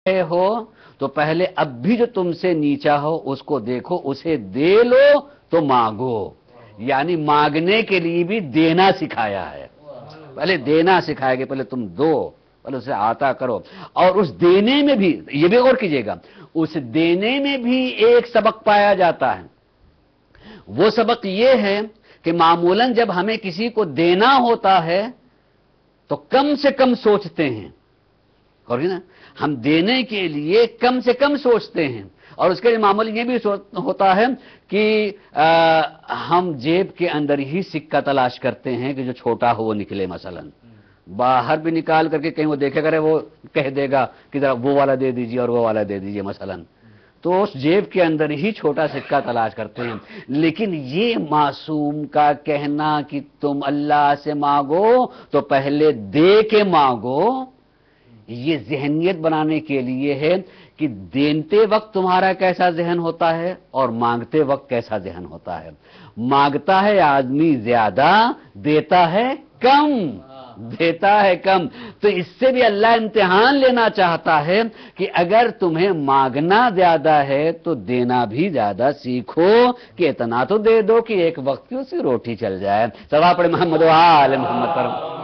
हो तो पहले अब भी जो तुमसे नीचा हो उसको देखो, उसे दे लो तो मांगो। यानी मांगने के लिए भी देना सिखाया है। पहले देना सिखाया कि पहले तुम दो, पहले उसे आता करो। और उस देने में भी, ये भी गौर कीजिएगा, उस देने में भी एक सबक पाया जाता है। वो सबक ये है कि मामूलन जब हमें किसी को देना होता है तो कम से कम सोचते हैं, और ना हम देने के लिए कम से कम सोचते हैं। और उसके मामूल ये भी होता है कि हम जेब के अंदर ही सिक्का तलाश करते हैं कि जो छोटा हो वो निकले। मसलन बाहर भी निकाल करके कहीं वो देखेगा, वो कह देगा कि जरा वो वाला दे दीजिए और वो वाला दे दीजिए मसलन, तो उस जेब के अंदर ही छोटा सिक्का तलाश करते हैं। लेकिन ये मासूम का कहना कि तुम अल्लाह से मांगो तो पहले दे के मांगो, ये ज़हनियत बनाने के लिए है कि देते वक्त तुम्हारा कैसा ज़हन होता है और मांगते वक्त कैसा ज़हन होता है। मांगता है आदमी ज्यादा, देता है कम, देता है कम। तो इससे भी अल्लाह इम्तिहान लेना चाहता है कि अगर तुम्हें मांगना ज्यादा है तो देना भी ज्यादा सीखो, कि इतना तो दे दो कि एक वक्त की उसी रोटी चल जाए। सवा पढ़े मोहम्मद आल मोहम्मद पर।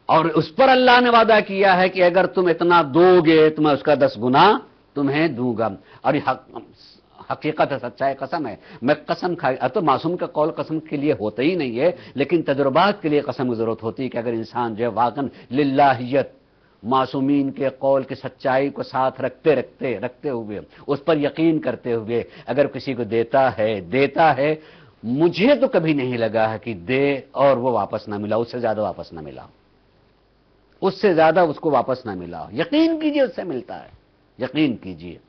और उस पर अल्लाह ने वादा किया है कि अगर तुम इतना दोगे तो मैं उसका 10 गुना तुम्हें दूंगा। और हकीकत है, सच्चाई, कसम है। मैं कसम खाई, तो मासूम का कौल कसम के लिए होता ही नहीं है, लेकिन तजुर्बात के लिए कसम की जरूरत होती है कि अगर इंसान जो है वाकन लिल्लाहियत, मासूमीन के कौल की सच्चाई को साथ रखते हुए, उस पर यकीन करते हुए अगर किसी को देता है, मुझे तो कभी नहीं लगा है कि दे और वो वापस ना मिला, उससे ज्यादा वापस ना मिला, उससे ज्यादा उसको वापस ना मिला। यकीन कीजिए उससे मिलता है। यकीन कीजिए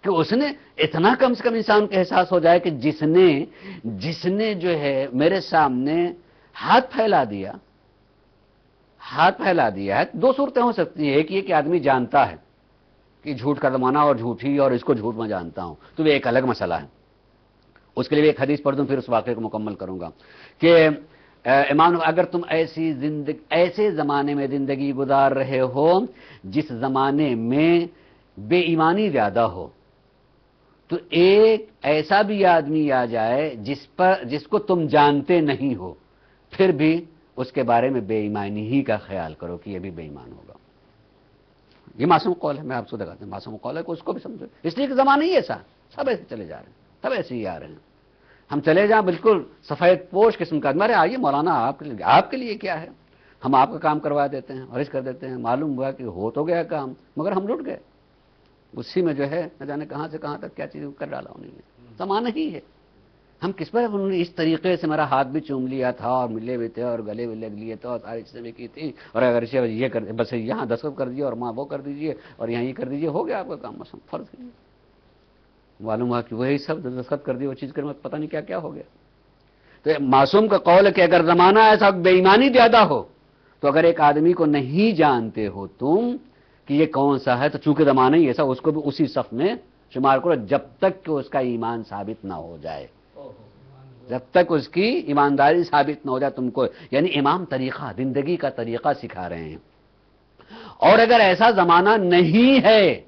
कि उसने इतना कम से कम इंसान को एहसास हो जाए कि जिसने जो है मेरे सामने हाथ फैला दिया है। दो सूरतें हो सकती है, एक ये कि आदमी जानता है कि झूठ का जमाना और झूठी, और इसको झूठ में जानता हूं, तो ये एक अलग मसला है। उसके लिए एक हदीस पढ़ दूं, फिर उस वाक़े को मुकम्मल करूंगा कि इमाम, अगर तुम ऐसे जमाने में जिंदगी गुजार रहे हो जिस जमाने में बेईमानी ज्यादा हो, तो एक ऐसा भी आदमी आ जाए जिसको तुम जानते नहीं हो, फिर भी उसके बारे में बेईमानी ही का ख्याल करो कि ये भी बेईमान होगा। ये मासूम कौल है, मैं आपको दिखाता हूं। मासूम कौल है कि उसको भी समझो, इसलिए कि जमाना ही ऐसा, सब ऐसे चले जा रहे हैं, सब ऐसे ही आ रहे हैं। हम चले जाएं बिल्कुल सफेद पोश किस्म का, अरे आइए मौलाना आपके लिए क्या है, हम आपका काम करवा देते हैं और कर देते हैं। मालूम हुआ कि हो तो गया काम, मगर हम लुट गए उसी में, जो है न जाने कहां से कहां तक क्या चीज कर डाला उन्होंने। जमाना ही है। हम किस पर उन्होंने इस तरीके से मेरा हाथ भी चूम लिया था और मिले भी थे और गले भी लग लिए थे और सारी चीजें भी की थी, और अगर ये कर, बस यहाँ दस्तखत कर दिए और माँ वो कर दीजिए और यहाँ ये कर दीजिए, हो गया आपका काम, बस फर्ज कीजिए। मालूम हुआ कि वही सब दस्तखत कर दिए, वो चीज कर, पता नहीं क्या क्या हो गया। तो मासूम का कौल है कि अगर जमाना ऐसा बेईमानी ज्यादा हो, तो अगर एक आदमी को नहीं जानते हो तुम कि ये कौन सा है, तो चूंकि जमाना ही ऐसा, उसको भी उसी सफ में शुमार करो जब तक कि उसका ईमान साबित ना हो जाए, जब तक उसकी ईमानदारी साबित ना हो जाए तुमको। यानी इमाम तरीका, जिंदगी का तरीका सिखा रहे हैं। और अगर ऐसा जमाना नहीं है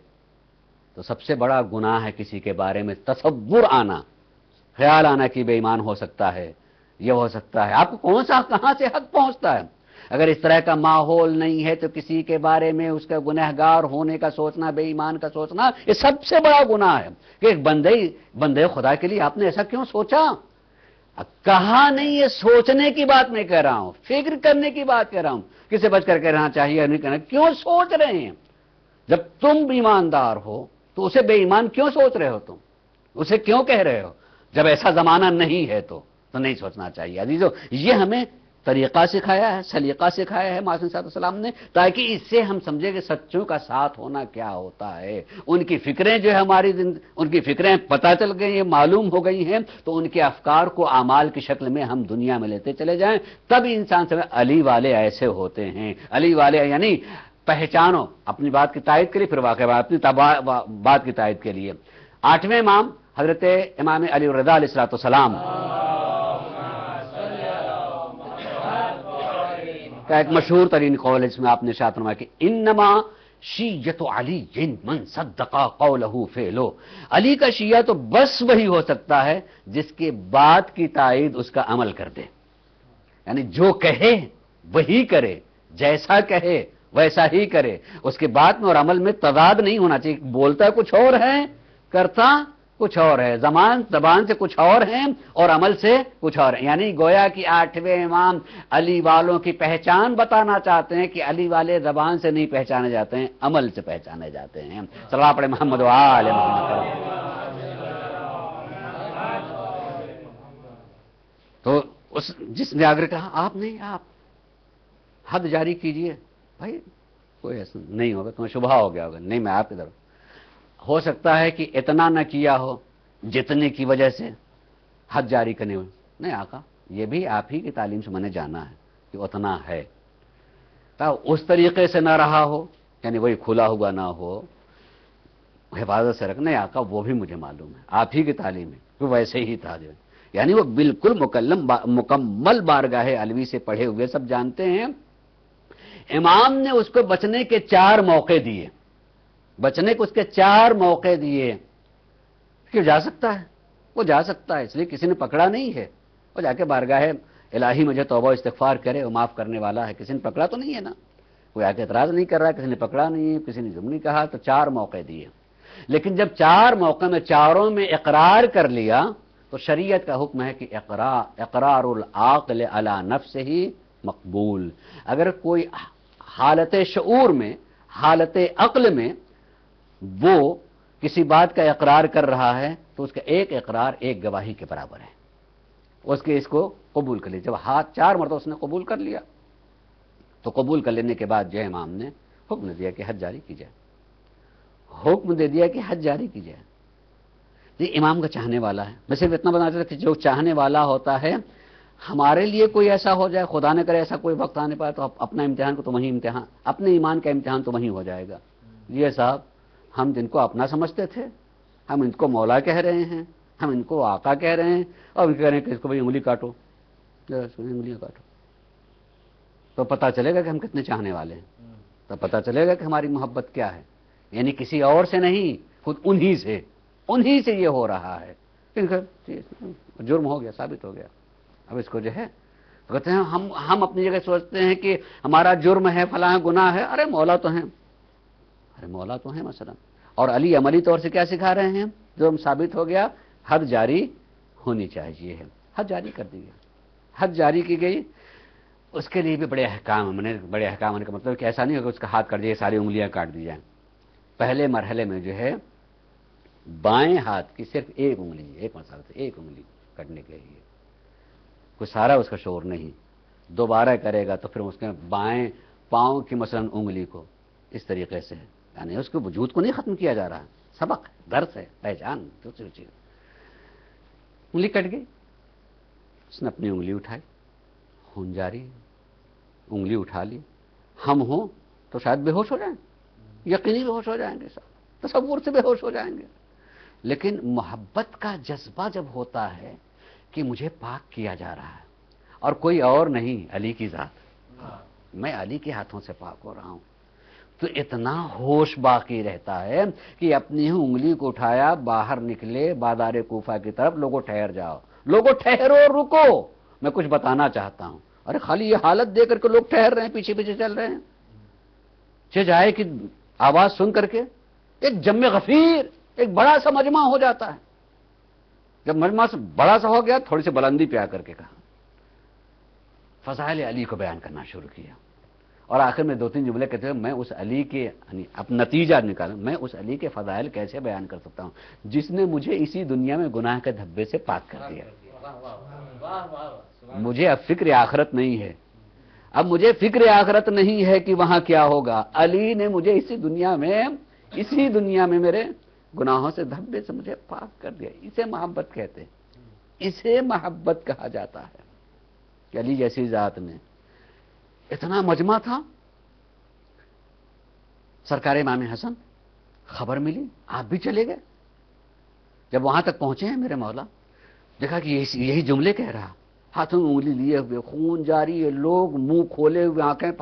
तो सबसे बड़ा गुनाह है किसी के बारे में तसव्वुर आना, ख्याल आना कि बेईमान हो सकता है, यह हो सकता है। आपको कौन सा कहां से हक पहुंचता है? अगर इस तरह का माहौल नहीं है तो किसी के बारे में उसका गुनहगार होने का सोचना, बेईमान का सोचना, ये सबसे बड़ा गुनाह है। कि एक बंदे खुदा के लिए आपने ऐसा क्यों सोचा? कहा नहीं, ये सोचने की बात मैं कह रहा हूं, फिक्र करने की बात कह रहा हूं। किसे बचकर कहना चाहिए नहीं कहना, क्यों सोच रहे हैं? जब तुम ईमानदार हो तो उसे बेईमान क्यों सोच रहे हो? तुम उसे क्यों कह रहे हो? जब ऐसा जमाना नहीं है तो नहीं सोचना चाहिए। अजीजों, ये हमें तरीका सिखाया है, सलीका सिखाया है मासूम सल्लल्लाहु ने, ताकि इससे हम समझे कि सच्चों का साथ होना क्या होता है। उनकी फिक्रें जो है उनकी फिक्रें पता चल गई हैं, मालूम हो गई हैं, तो उनके अफकार को आमाल की शक्ल में हम दुनिया में लेते चले जाएं। तब इंसान से अली वाले ऐसे होते हैं। अली वाले यानी पहचानो, अपनी बात की तायद के लिए, फिर वाक़ई अपनी बात की तायद के लिए। 8वें इमाम हजरत इमाम अली रज़ा अलैहिस्सलाम, کا ایک مشہور ترین قول اس میں آپ نے ارشاد فرمایا کہ انما شیعۃ علی من صدق قولہ فعلہ، علی کا شیعہ تو بس وہی ہو سکتا ہے جس کے بات کی تائید اس کا عمل کر دے، یعنی جو کہے وہی کرے، جیسا کہے ویسا ہی کرے، اس کے بات میں اور عمل میں تضاد نہیں ہونا چاہیے، بولتا کچھ اور ہے کرتا کچھ اور ہے، زبان سے کچھ اور ہے اور عمل سے کچھ اور ہے، یعنی گویا کہ 8ویں امام علی والوں کی پہچان بتانا چاہتے ہیں کہ علی والے زبان سے نہیں پہچانے جاتے ہیں، عمل سے پہچانے جاتے ہیں۔ صلی اللہ علیہ محمد و آل محمد۔ تو جس نے آگے کہا آپ نہیں، آپ حد جاری کیجئے، بھائی کوئی ایسا نہیں ہوگا، تمہیں شبہ ہو گیا ہوگا، نہیں میں آپ کی طرف، ہو سکتا ہے کہ اتنا نہ کیا ہو جتنے کی وجہ سے حد جاری کرنے ہوئے، نہیں آقا یہ بھی آپ ہی کی تعلیم سے میں نے جانا ہے کہ اتنا ہے، تو اس طریقے سے نہ رہا ہو، یعنی وہی کھلا ہوا نہ ہو، حفاظت سے رکھنا، آقا وہ بھی مجھے معلوم ہے آپ ہی کی تعلیم ہے کہ ویسے ہی تھا، یعنی وہ بالکل مکمل بارگاہ علوی سے پڑھے ہوئے، سب جانتے ہیں۔ امام نے اس کو بچنے کے 4 موقع دیے، بچنے کو اس کے 4 موقع دیے کہ جا سکتا ہے، وہ جا سکتا ہے، اس لیے کسی نے پکڑا نہیں ہے، وہ جا کے بارگاہ الہی مجھے توبہ و استغفار کرے، وہ معاف کرنے والا ہے، کسی نے پکڑا تو نہیں ہے نا، کوئی آ کے اعتراض نہیں کر رہا، کسی نے پکڑا نہیں ہے، کسی نے ظلم نہیں کہا، تو 4 موقع دیے، لیکن جب 4 موقع میں چاروں میں اقرار کر لیا تو شریعت کا حکم ہے کہ اقرار العاقل علی نفسہ مقبول، اگر کوئی حالت شعور میں، حالت عقل میں وہ کسی بات کا اقرار کر رہا ہے تو اس کا ایک اقرار ایک گواہی کے برابر ہے، اس کو قبول کر لیا۔ جب 4 مرتبہ اس نے قبول کر لیا تو قبول کر لینے کے بعد جو امام نے حکم دیا کہ حد جاری کی جائے، حکم دے دیا کہ حد جاری کی جائے۔ یہ امام کا چاہنے والا ہے، میں صرف اتنا بتاتا کہ جو چاہنے والا ہوتا ہے، ہمارے لیے کوئی ایسا ہو جائے، خدا نہ کرے ایسا کوئی وقت آنے پائے تو اپنا امتحان کو تو وہیں امتحان، اپنے ایمان کا امتحان تو وہیں ہو جائے گا۔ یہ صاحب ہم جن کو اپنا سمجھتے تھے، ہم ان کو مولا کہہ رہے ہیں، ہم ان کو آقا کہہ رہے ہیں، اور ان کہہ رہے ہیں کہ اس کو بھئی انگلی کاٹو، انگلیاں کاٹو، تو پتہ چلے گا کہ ہم کتنے چاہنے والے ہیں، تو پتہ چلے گا کہ ہماری محبت کیا ہے، یعنی کسی اور سے نہیں، خود انہی سے یہ ہو رہا ہے۔ جرم ہو گیا، ثابت ہو گیا، اب اس کو جو ہے کہتے ہیں ہم اپنی جگہ سوچتے ہیں کہ ہمارا جرم ہے، فلاں گناہ ہے، ارے مولا تو ہیں، مثلا، اور علی عملی طور سے کیا سکھا رہے ہیں، جرم ثابت ہو گیا، حد جاری ہونی چاہیے ہے، حد جاری کر دی گئی، حد جاری کی گئی، اس کے لیے بھی بڑے احکام، بڑے احکام ہونے کا مطلب کہ ایسا نہیں ہوگا اس کا ہاتھ کاٹ دیا، ساری انگلیاں کاٹ دی جائیں۔ پہلے مرحلے میں جو ہے بائیں ہاتھ کی صرف ایک انگلی، ایک مسئلہ سے ایک انگلی کٹنے کے لیے، کوئی سارا اس کا شور نہیں، دوبارہ کرے گا تو پھر اس کے بائیں پاؤں کی مثلا انگلی کو اس طریقے سے، یعنی اس کے وجود کو نہیں ختم کیا جا رہا، سبق ہے، درس ہے، پہچان، دوسری چیز، انگلی کٹ گئی، اس نے اپنی انگلی اٹھائی، خون جاری، انگلی اٹھا لی، ہم ہوں تو شاید بے ہوش ہو جائیں، یقینی بے ہوش ہو جائیں گے، تصور سے بے ہوش ہو جائیں گے، لیکن محبت کا جذبہ جب ہوتا ہے کہ مجھے پاک کیا جا رہا ہے اور کوئی اور نہیں، علی کی ذات، میں علی کے ہاتھوں سے پاک ہو رہا ہوں، تو اتنا ہوش باقی رہتا ہے کہ اپنی ہی انگلی کو اٹھایا، باہر نکلے بازار کوفہ کی طرف، لوگوں ٹھہر جاؤ، لوگوں ٹھہرو، رکو، میں کچھ بتانا چاہتا ہوں۔ ارے خالی یہ حالت دے کر کے لوگ ٹھہر رہے ہیں، پیچھے پیچھے چل رہے ہیں، جائے کہ آواز سن کر کے ایک جم غفیر، ایک بڑا سا مجمع ہو جاتا ہے، جب مجمع سے بڑا سا ہو گیا، تھوڑی سی بلندی پہ آ کر کے کہا، فضائل علی کو بیان کرنا شروع کیا، اور آخر میں 2-3 جملے کہتے ہیں میں اس علی کے، یعنی اب نتیجہ نکالا، میں اس علی کے فضائل کیسے بیان کر سکتا ہوں جس نے مجھے اسی دنیا میں گناہ کے دھبے سے پاک کر دیا، مجھے اب فکر آخرت نہیں ہے، اب مجھے فکر آخرت نہیں ہے کہ وہاں کیا ہوگا، علی نے مجھے اسی دنیا میں میرے گناہوں سے دھبے سے مجھے پاک کر دیا، اسے محبت کہتے ہیں، اسے محبت کہا جاتا ہے کہ علی جیسی ذات میں اتنا مجمع تھا۔ سرکار امام حسن خبر ملی، آپ بھی چلے گئے، جب وہاں تک پہنچے ہیں میرے مولا، دیکھا کہ یہی جملے کہہ رہا، ہاتھوں میں انگلی لیے ہوئے، خون جاری ہے، لوگ منہ کھولے ہوئے، آنکھیں